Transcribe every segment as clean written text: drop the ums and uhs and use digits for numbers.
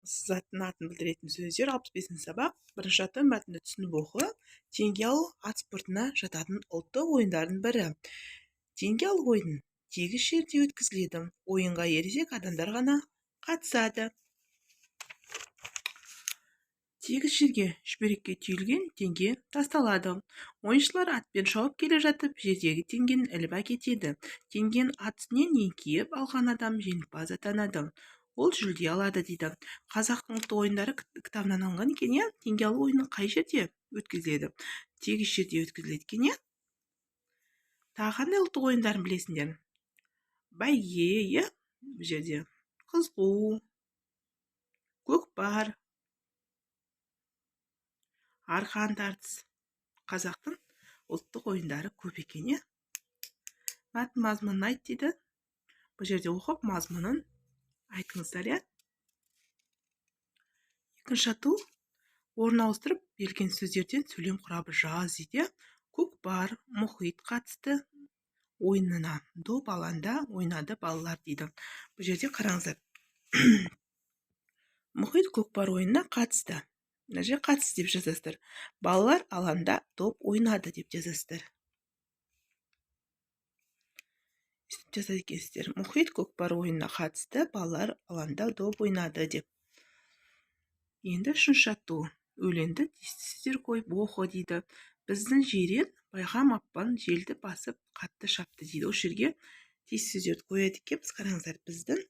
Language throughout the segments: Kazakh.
заттың атын білдіретін сөздер 65 сабақ. Бірінші аты мәтінді түсініп оқы. Теңге алу ат спортына жататын ұлттық ойындардың бірі. Теңге алу ойын тегіс жерде өткізіледі. Ойынға ересек адамдар ғана қатысады. Тегіс жерге шүберекке түйілген теңге тасталады. Ойыншылар атпен шауып келе жатып, жердегі теңгені іліп әкетеді. Теңгені ат үстінен еңкейіп алған адам жеңімпаз атанады. Ол жүлде алады дейді. Қазақтың ұлттық ойындары кітабынан алынған екен, иә? Теңге алу ойыны қай жерде өткізіледі? Тегіс жерде өткізіледі екен, иә? Тағы қандай ұлттық ойындарын білесіңдер? Бәйге, иә? Бұл жерде қыз қуу, көкпар, арқан тартыс. Қазақтың ұлттық ойындары көп екен, иә? Мәтін мазмұнын айт дейді. Бұл жерде оқып мазмұнын айтыңыздар, иә? Екінші ату орын ауыстырып берілген сөздерден сөйлем құрабы жаз дейді. Көкпар, мұхит қатысты ойынына доп алаңда ойнады балалар дейді. Бұл жерде қараңыздар. Мұхит көкпар ойынына қатысты. Мына жерде қатысты деп жазасыздар. Балалар алаңда доп ойнады деп жазасыздар. Естіп жазады екенсіздер. Мұхит көкпар ойынына қатысты, балалар алаңда доп ойнады деп. Енді үшінші ату. Өленді тиістісіздер қойып оқы дейді. Біздің жирен байқамаппын, желді басып қатты шапты дейді. Осы жерге тиістісіздерді қояды екенбіз. Қараңыздар.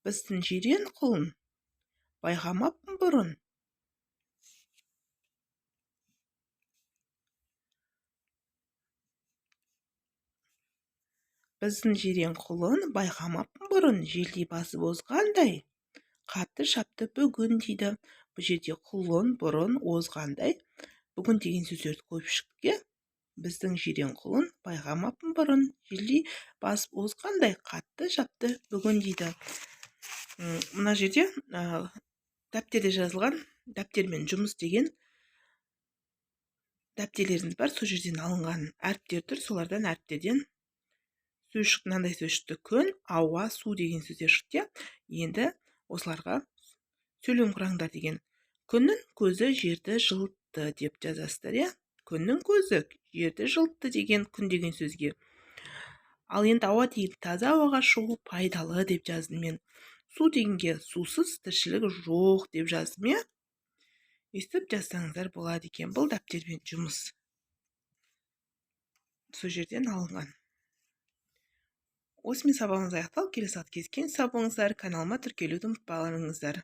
Біздің жирен құлын байқамаппын бұрын. Біздің жирен құлын байқамаппын бұрын, желдей басып озғандай, қатты шапты бүгін дейді. Бұл жерде құлын, бұрын, озғандай. Бүгін деген сөздерді қойып шықке. Біздің жирен құлын байқамаппын бұрын, желдей басып озғандай, қатты шапты бүгін дейді. Мына жерде дәптерде жазылған, дәптермен жұмыс деген дәптерлеріңіз бар. Сол жерден алынған әріптер тұр, солардан әріптерден сөз шықты. Мынандай сөз шықты: күн, ауа, су деген сөздер шықты. Енді осыларға сөйлем құраңдар деген. Күннің көзі жерді жылытты деп жазасыздар, иә? Күннің көзі жерді жылытты деген күн деген сөзге. Ал енді ауа деген таза ауаға шығу пайдалы деп жаздым мен. Су дегенге сусыз тіршілік жоқ деп жаздым, иә? Естіп жазсаңыздар болады екен. Бұл дәптермен жұмыс. Сол жерден алынған. Осымен сабағымыз аяқталды. Келесі сабаққа кездескенше сау болыңыздар. Каналыма тіркелуді ұмытпаңыздар.